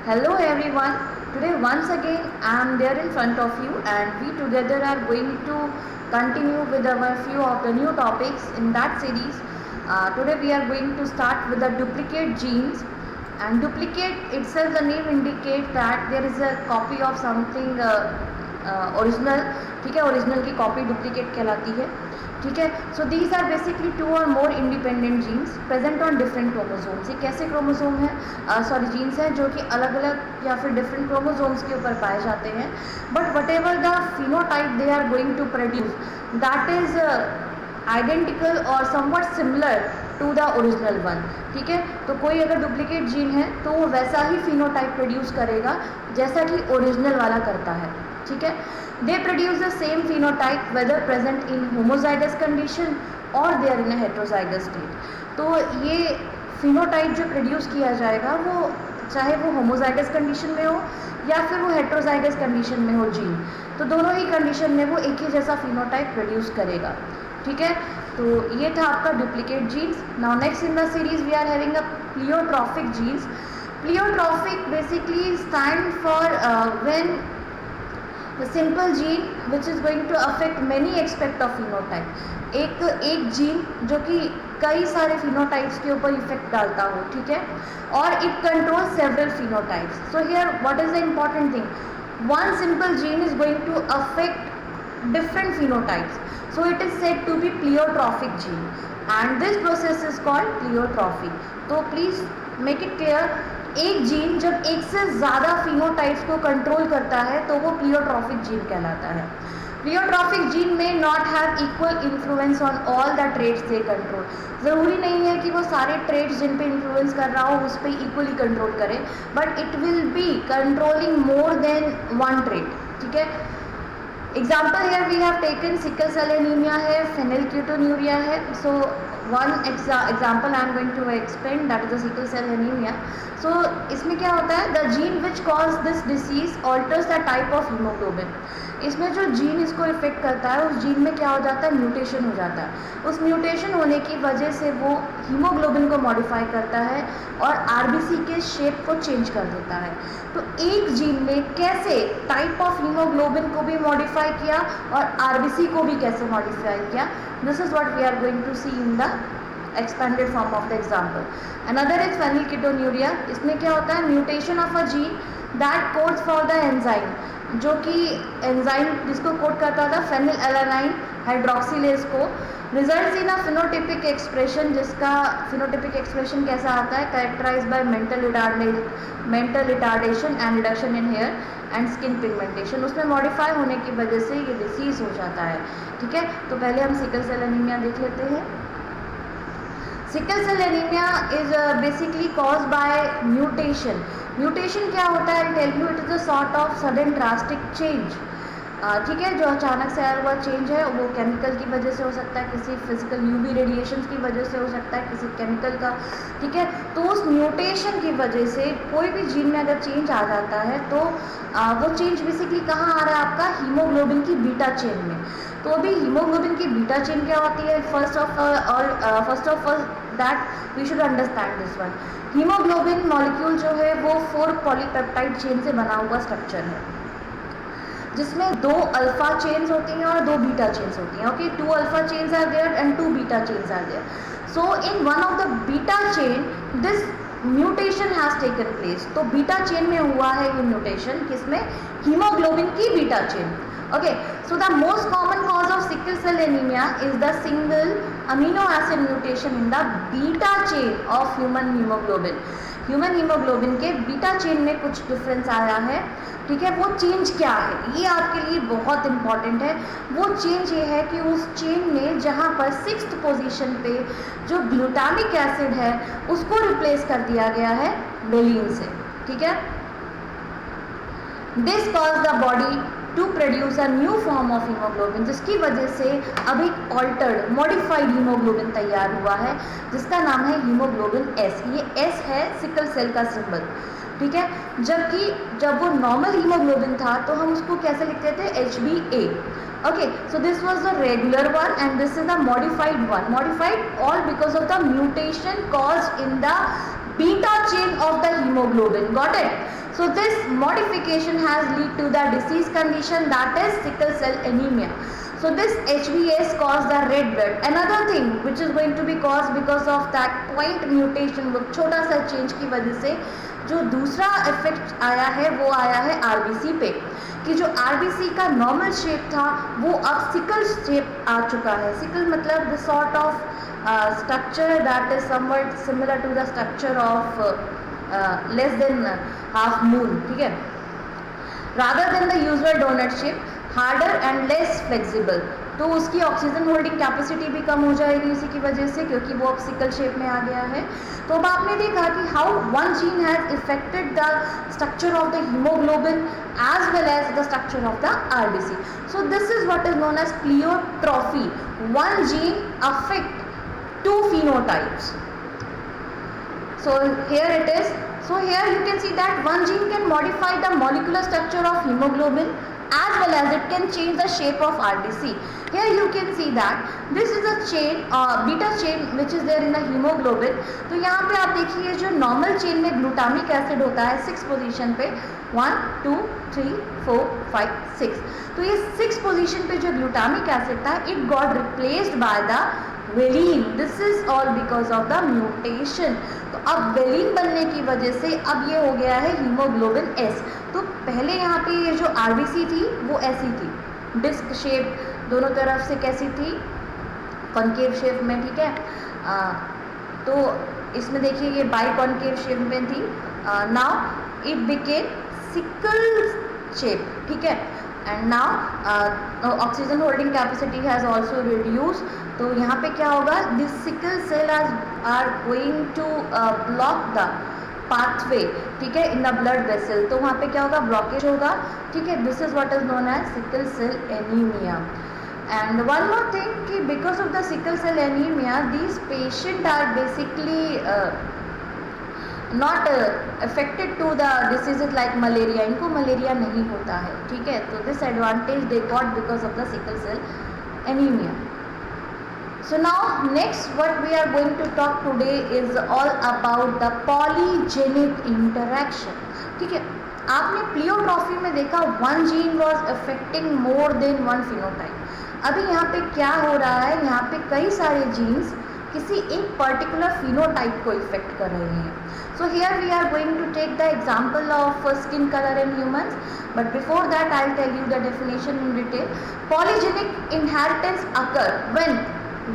Hello everyone. Today once again I am there in front of you and we together are going to continue with our few of the new topics in that series. Today we are going to start with the duplicate genes, and duplicate itself, the name indicates that there is a copy of something original. ठीक है, original की copy duplicate कहलाती है. ठीक है, so these are basically two or more independent genes present on different chromosomes. ये कैसे chromosome है, सॉरी जीन्स हैं जो कि अलग अलग या फिर डिफरेंट क्रोमोसोम्स के ऊपर पाए जाते हैं. But whatever the phenotype they are going to produce, that is identical or somewhat similar to the original one. ठीक है, तो कोई अगर डुप्लीकेट जीन है तो वो वैसा ही फिनोटाइप प्रोड्यूस करेगा जैसा कि ओरिजिनल वाला करता है. ठीक है, they produce the same phenotype whether present in homozygous condition or they are in a heterozygous state. तो ये फिनोटाइप जो प्रोड्यूस किया जाएगा वो चाहे वो होमोजाइगस कंडीशन में हो या फिर वो हेट्रोजाइगस कंडीशन में हो जीन, तो दोनों ही कंडीशन में वो एक ही जैसा फिनोटाइप प्रोड्यूस करेगा. ठीक है, तो ये था आपका duplicate genes. Now next in the series we are having a pleiotropic genes. Pleiotropic basically stand for when the simple gene which is going to affect many aspect of phenotype. एक gene जो कि कई सारे phenotypes के ऊपर effect डालता हो. ठीक है, और it control several phenotypes. So here what is the important thing, one simple gene is going to affect different phenotypes. So it is said to be pleiotropic gene and this process is called pleiotropy. तो please make it clear, एक gene जब एक से ज़्यादा phenotypes को control करता है तो वो प्लियोट्रॉफिक जीन कहलाता है. प्लियोट्रॉफिक जीन में not have equal influence on all the traits they control. ज़रूरी नहीं है कि वो सारे ट्रेट्स जिन पे इन्फ्लुएंस कर रहा हो उस पर इक्वली कंट्रोल करे, but it will be controlling more than one trait. ठीक है, example here we have taken sickle cell anaemia है, फेनिलकेटोन्यूरिया है. So one example I am going to explain, that is the sickle cell anaemia. So इसमें क्या होता है, the gene which cause this disease alters the type of haemoglobin. इसमें जो gene इसको effect करता है उस जीन में क्या हो जाता है, म्यूटेशन हो जाता है. उस म्यूटेशन होने की वजह से वो हीमोग्लोबिन को मॉडिफाई करता है और आरबीसी के शेप को चेंज कर देता है. तो एक जीन ने कैसे टाइप ऑफ हीमोग्लोबिन को भी मॉडिफाई किया और आरबीसी को भी कैसे मॉडिफाई किया, this is what we are going to see in the expanded form of the example. Another is phenylketonuria. इसमें क्या होता है, mutation of a gene that codes for the enzyme, जो कि एंजाइम जिसको कोड करता था फेनिलएलानाइन हाइड्रोक्सिलेज को, results in a phenotypic expression, जिसका फिनोटिपिक एक्सप्रेशन कैसा आता है, characterize by mental retardation and reduction in hair and skin pigmentation. उसमें मॉडिफाई होने की वजह से ये डिसीज हो जाता है. ठीक है, तो पहले हम सिकल सेल एनीमिया देख लेते हैं. Sickle cell anaemia is basically cause by mutation. Mutation क्या होता है, tell you, it is a sort of sudden drastic change. ठीक है, जो अचानक से आया हुआ चेंज है वो केमिकल की वजह से हो सकता है, किसी फिजिकल यूवी रेडिएशन की वजह से हो सकता है, किसी केमिकल का. ठीक है, तो उस म्यूटेशन की वजह से कोई भी जीन में अगर चेंज आ जाता है तो वो चेंज बेसिकली कहाँ आ रहा है, आपका हीमोग्लोबिन की बीटा चेन में. तो अभी हीमोग्लोबिन की बीटा चेन क्या होती है, first of all that we should understand this one. Haemoglobin molecule जो है वो 4 पॉलीपेप्टाइड चेन से बना हुआ स्ट्रक्चर है, जिसमें 2 अल्फा चेन्स होती हैं और 2 बीटा चेन्स होती हैं. Okay, 2 alpha chains are there and 2 beta chains are there. So in one of the beta chain this mutation has taken place. तो बीटा चेन में हुआ है ये म्यूटेशन, किसमें, हीमोग्लोबिन की beta chain. Okay, so the most common cause of sickle cell anemia is the single amino acid mutation in the beta chain of human hemoglobin. Human haemoglobin के beta chain में कुछ difference आया है. ठीक है, वो change क्या है, ये आपके लिए बहुत इंपॉर्टेंट है. वो चेंज ये है कि उस चेन में जहाँ पर 6th पोजीशन पे जो ग्लूटामिक एसिड है उसको रिप्लेस कर दिया गया है वेलिन से. ठीक है, this cause the body to produce a new form of haemoglobin, जिसकी वजह से अब एक ऑल्टर्ड मॉडिफाइड हीमोग्लोबिन तैयार हुआ है जिसका नाम है हीमोग्लोबिन एस. ये एस है सिकल सेल का सिंबल. ठीक है, जबकि जब वो नॉर्मल हीमोग्लोबिन था तो हम उसको कैसे लिखते थे, HbA. Okay, so this was the regular one and this is the modified one. Modified all because of the mutation caused in the beta chain of the hemoglobin. Got it? So this modification has lead to the disease condition that is sickle cell anemia. So this HBS cause the red blood. Another thing which is going to be caused because of that point mutation, वो छोटा सा change की वजह से जो दूसरा effect आया है वो आया है आरबीसी पे, कि जो आरबीसी का नॉर्मल शेप था वो अब सिकल शेप आ चुका है. सिकल मतलब the sort of structure that is somewhat similar to the structure of less than half moon. ठीक है, rather than the usual doughnut shape, harder and less flexible. तो उसकी ऑक्सीजन होल्डिंग कैपेसिटी भी कम हो जाएगी इसी की वजह से, क्योंकि वो अब सिकल शेप में आ गया है. तो अब आपने देखा कि how one gene has affected the structure of the haemoglobin as well as the structure of the RBC. So this is what is known as pleiotropy. One gene affect two phenotypes. So here it is. So here you can see that one gene can modify the molecular structure of hemoglobin as well as it can change the shape of RBC. Here you can see that this is a chain, beta chain which is there in the hemoglobin. तो यहाँ पे आप देखिए जो normal chain में glutamic acid होता है 6 position पे, 1 2 3 4 5 6. तो ये 6 पोजीशन पे जो ग्लूटामिक एसिड था it got replaced by the valine. This is all because of the mutation. तो अब वेलिन बनने की वजह से अब ये हो गया है हीमोग्लोबिन एस. तो पहले यहाँ पे ये जो आरबीसी थी वो ऐसी थी, डिस्क शेप, दोनों तरफ से कैसी थी, कॉन्केव शेप में. ठीक है, तो इसमें देखिए ये बाई कॉन्केव शेप में थी. Now it became sickle shape. ठीक है, and now oxygen holding capacity has also reduce. तो यहाँ पे क्या होगा, this sickle cell are going to block the pathway. ठीक है, इन द ब्लड वेसल. तो वहाँ पे क्या होगा, ब्लॉकेज होगा. ठीक है, this is what is known as sickle cell anaemia. And one more thing कि because of the sickle cell anaemia these patient are basically not affected to the diseases like malaria. इनको malaria नहीं होता है. ठीक है, तो this advantage they got because of the sickle cell anaemia. So now next what we are going to talk today is all about the polygenic interaction. ठीक है, आपने प्लियोट्रॉफी में देखा one gene was affecting more than one phenotype. अभी यहाँ पे क्या हो रहा है, यहाँ पे कई सारे जीन्स किसी एक पर्टिकुलर फिनोटाइप को इफेक्ट कर रहे हैं. So here we are going to take the example of skin color in humans, but before that I'll tell you the definition in detail. Polygenic inheritance occur when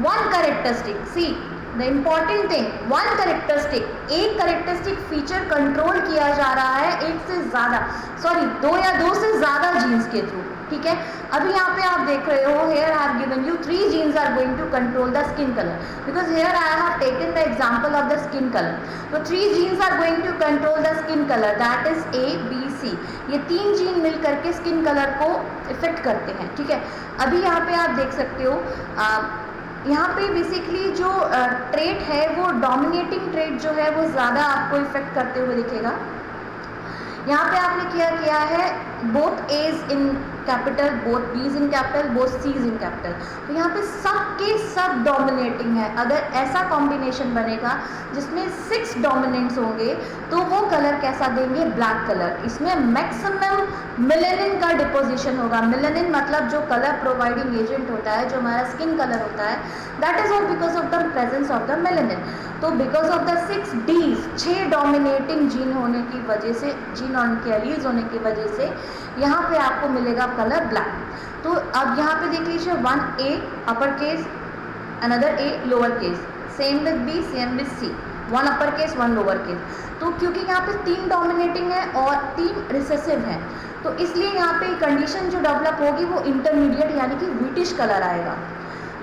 one characteristic, see the important thing, one characteristic, एक characteristic feature control किया जा रहा है एक से ज़्यादा, sorry दो या दो से ज़्यादा जीन्स के थ्रू. ठीक है, अभी यहाँ पे आप देख रहे हो, here I have given you 3 genes are going to control the skin color, because here I have taken the example of the skin color. तो 3 genes are going to control the skin color, that is A, B, C. ये 3 gene मिल करके skin colour को effect करते हैं. ठीक है, अभी यहाँ पे आप देख सकते हो, यहाँ पे बेसिकली जो ट्रेट है वो डोमिनेटिंग ट्रेट जो है वो ज़्यादा आपको इफेक्ट करते हुए दिखेगा. यहाँ पे आपने क्या किया है, both A's in capital, both B's in capital, both C's in capital. तो यहाँ पे सब के सब डोमिनेटिंग है. अगर ऐसा कॉम्बिनेशन बनेगा जिसमें 6 डोमिनेंट्स होंगे तो वो कलर कैसा देंगे, ब्लैक कलर. इसमें मैक्सिमम मेलेनिन का डिपोजिशन होगा. मेलेनिन मतलब जो कलर प्रोवाइडिंग एजेंट होता है, जो हमारा स्किन कलर होता है, that is all because of the presence of the melanin. तो because of the 6 D's, 6 dominating gene होने की वजह से, जीन ऑन के एलीज होने की वजह से यहाँ पे आपको मिलेगा कलर ब्लैक. तो अब यहाँ पे देख लीजिए 1 A upper case, another A lower case, same with B, same with C, 1 upper case 1 lower case. तो क्योंकि यहाँ पे 3 डोमिनेटिंग है और 3 रिसेसिव हैं, तो इसलिए यहाँ पे कंडीशन जो डेवलप होगी वो इंटरमीडिएट यानी कि व्हीटिश कलर आएगा.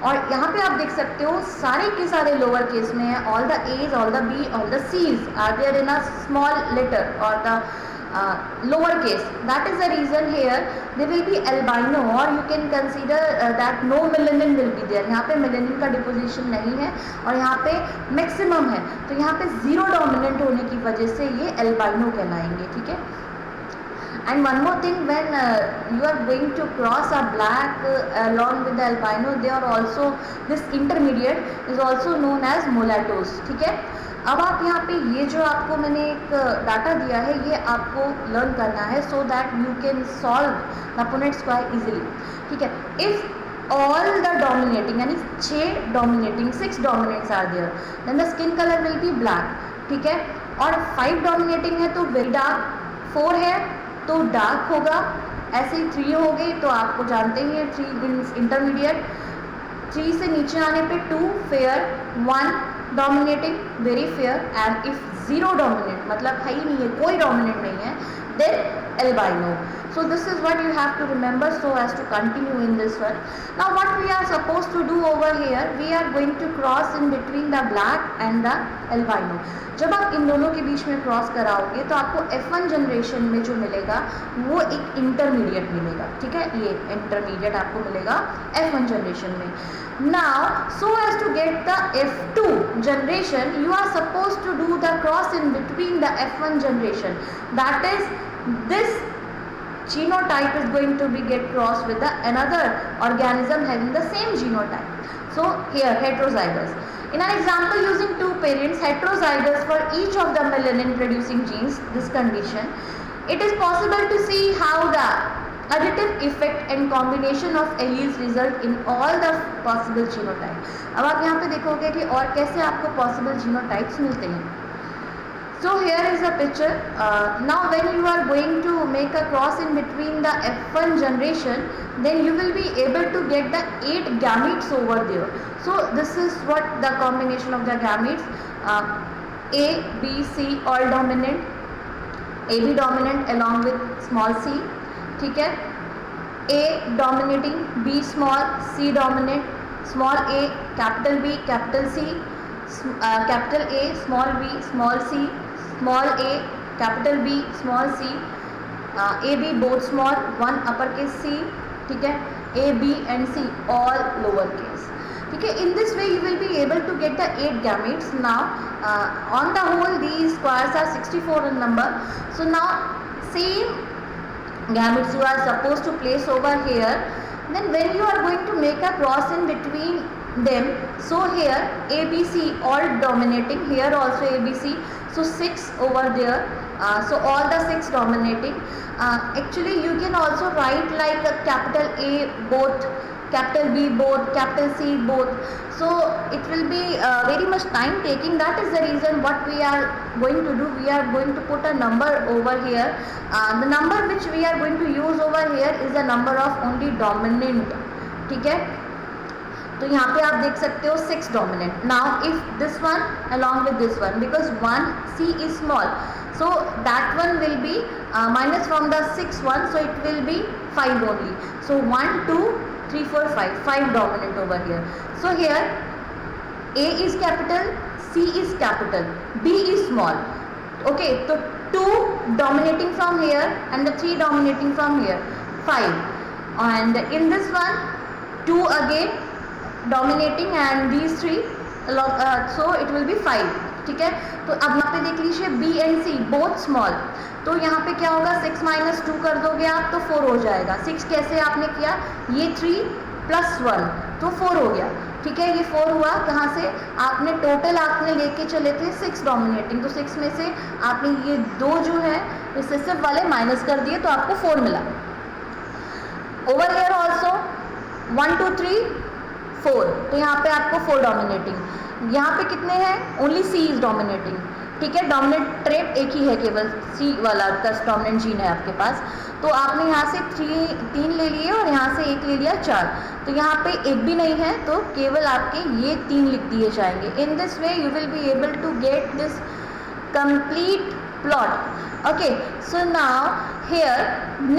और यहाँ पे आप देख सकते हो सारे के सारे लोअर केस में है. All the A's, all the B, all the C's are there in a small letter or the lower case. That is the reason here there will be albino, or you can consider that no melanin will be there. यहाँ पे melanin का deposition नहीं है और यहाँ पे maximum है, तो यहाँ पे 0 dominant होने की वजह से ये albino कहलाएंगे. ठीक है, and one more thing, when you are going to cross a black along with the albino, they are also, this intermediate is also known as mulattoes. ठीक है, अब आप यहाँ पे ये जो आपको मैंने एक डाटा दिया है ये आपको लर्न करना है so that you can solve the Punnett square easily, ठीक है। इफ ऑल द डोमिनेटिंग यानी 6 dominating 6 dominates are there then the skin colour will be black, ठीक है। और 5 डोमिनेटिंग है तो वेरी डार्क, 4 है तो डार्क होगा, ऐसे ही 3 हो गई तो आपको जानते ही हैं 3 मीन्स इंटरमीडिएट, 3 से नीचे आने पे 2 fair, 1 dominating very fair, and if 0 dominate मतलब है ही नहीं है, कोई डोमिनेट नहीं है, then albino. So this is what you have to remember so as to continue in this one. Now what we are supposed to do over here, we are going to cross in between the black and the albino. जब आप इन दोनों के बीच में cross कराओगे तो आपको F1 generation में जो मिलेगा वो एक इंटरमीडिएट मिलेगा, ठीक है, ये इंटरमीडिएट आपको मिलेगा F1 जनरेशन में. Now so as to get the F2 generation you are supposed to do the cross in between the F1 generation, that is this genotype is going to be get crossed with the another organism having the same genotype. So here heterozygous. In an example using 2 parents heterozygous for each of the melanin producing genes, this condition, it is possible to see how the additive effect and combination of alleles result in all the possible genotype. अब आप यहाँ पे देखोगे कि और कैसे आपको possible genotypes मिलते हैं. So here is a picture. Now when you are going to make a cross in between the F1 generation, then you will be able to get the 8 gametes over there. So this is what the combination of the gametes, A, B, C all dominant, AB dominant along with small c, ठीक है, A dominating, B small, C dominant, small a, capital B, capital C, capital A, small b, small c, small a, capital B, small c, A B both small, 1 uppercase C, ठीक है, A B and C all lowercase, ठीक है. In this way you will be able to get the 8 gametes. Now on the whole these squares are 64 in number. So now same gametes you are supposed to place over here. Then when you are going to make a cross in between them, so here ABC all dominating, here also ABC, so 6 over there, so all the 6 dominating. Actually you can also write like a capital A both, capital B both, capital C both, so it will be very much time taking. That is the reason what we are going to do, we are going to put a number over here. The number which we are going to use over here is the number of only dominant, ठीक है. तो यहाँ पे आप देख सकते हो 6 dominant. Now if this one along with this one, because 1 C is small, so that one will be minus from the 6 one, so it will be 5 only. So 1 2 3 4 5 dominant over here. So here A is capital, C is capital, B is small. Okay, so 2 dominating from here and the 3 dominating from here, 5. And in this one 2 again dominating and these 3 so it will be 5, ठीक है. तो अब यहाँ पे देख लीजिए B and C both small, तो यहाँ पे क्या होगा 6 minus 2 कर दोगे आप तो 4 हो जाएगा. 6 कैसे आपने किया, ये 3 plus 1 तो 4 हो गया, ठीक है. ये 4 हुआ कहाँ से, आपने टोटल आपने लेके चले थे 6 डोमिनेटिंग, तो 6 में से आपने ये 2 जो है रिसेसिव वाले माइनस कर दिए तो आपको 4 मिला. ओवर हियर ऑल्सो 1 2 3 4, तो यहाँ पे आपको 4 डोमिनेटिंग. यहाँ पे कितने हैं, ओनली C इज डोमिनेटिंग, ठीक है. डोमिनेट ट्रेप एक ही है, केवल C वाला का डोमिनेंट जीन है आपके पास. तो आपने यहाँ से 3 ले लिए और यहाँ से 1 ले लिया 4, तो यहाँ पे एक भी नहीं है तो केवल आपके ये 3 लिख दिए जाएंगे. In this way you will be able to get this complete plot. Okay, so now here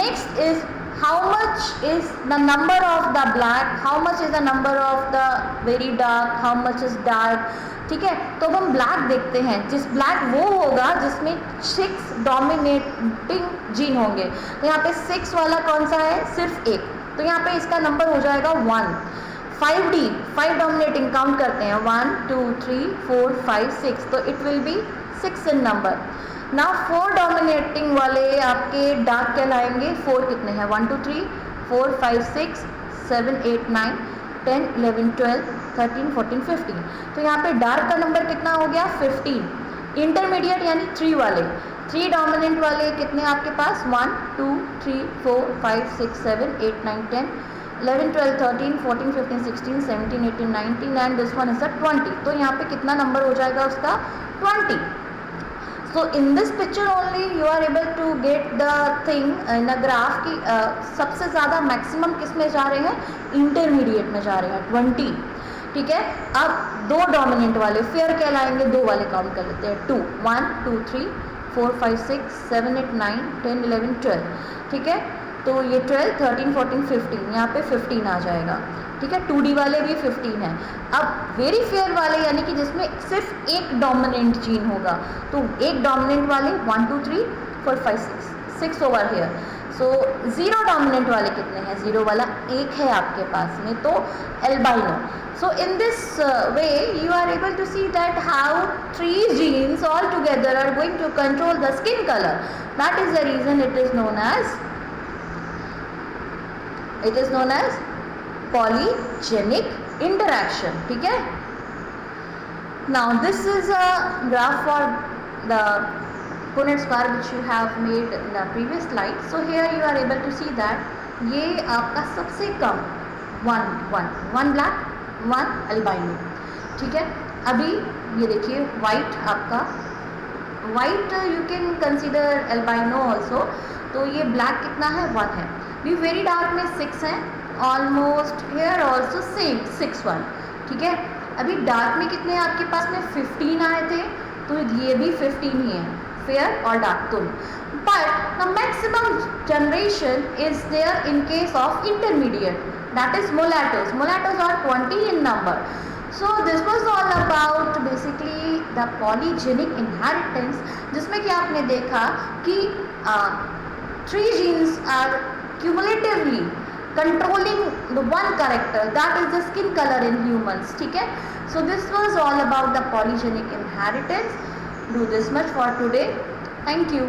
next is how much is the number of the black, how much is the number of the very dark, how much is dark, ठीक है. तो हम black देखते हैं, जिस black वो होगा जिसमें 6 डोमिनेटिंग जीन होंगे. तो यहाँ पे 6 वाला कौन सा है, सिर्फ एक, तो यहाँ पे इसका नंबर हो जाएगा 1. 5D 5 डोमिनेटिंग काउंट करते हैं 1 2 3 4 5 6, तो it will B 6 in number. Now 4 dominating वाले आपके डार्क कहलाएंगे. 4 कितने हैं, 1 2 3 4 5 6 7 8 9, 10, 11, 12, 13, 14, 15। तो यहाँ पे डार्क का नंबर कितना हो गया 15। इंटरमीडिएट यानी 3 वाले, 3 डोमिनेंट वाले कितने आपके पास 1, 2, 3, 4, 5, 6, 7, 8, 9, 10, 11, 12, 13, 14, 15, 16, 17, 18, 19 and this one is a 20। तो यहाँ पे कितना नंबर हो जाएगा उसका 20। So in this picture only you are able to get the thing in a graph कि सबसे ज़्यादा मैक्सिमम किस में जा रहे हैं इंटरमीडिएट में जा रहे हैं 20। ठीक है, अब दो डोमिनेंट वाले फेयर कहलाएंगे, दो वाले काउंट कर लेते हैं 2, 1, 2, 3, 4, 5, 6, 7, 8, 9, 10, 11, 12। ठीक है, तो ये 12, 13, 14, 15, यहाँ पे 15 आ जाएगा। ठीक है, 2D वाले भी 15 है। अब वेरी फेयर वाले यानी कि जिसमें सिर्फ एक डोमिनेंट जीन होगा, तो एक डोमिनेंट वाले 1, 2, 3, 4, 5, 6 over here. So zero dominant वाले कितने हैं, ज़ीरो वाला एक है आपके पास में, तो albino. So in this way you are able to see that how 3 genes all together are going to control the skin color. That is the reason it is known as polygenic interaction. ठीक है, now this is a graph for the Punnett square which you have made in the previous slide. So here you are able to see that ये आपका सबसे कम 1 black 1 albino. ठीक है, अभी ये देखिए वाइट आपका, white you can consider albino also. तो ये ब्लैक कितना है 1 है, भी वेरी डार्क में 6 है, ऑलमोस्ट हेयर ऑल्सो सेम 6, 1। ठीक है, अभी डार्क में कितने आपके पास में 15 आए थे, तो ये भी 15 ही है, फेयर और डार्क दोनों। But the maximum generation is there in case of intermediate, that is mulattoes. Mulattoes are 20 in number. So this was all about basically the polygenic inheritance, जिसमें कि आपने देखा कि 3 genes are cumulatively controlling the one character, that is the skin color in humans. ठीक है, so this was all about the polygenic inheritance. Do this much for today. Thank you.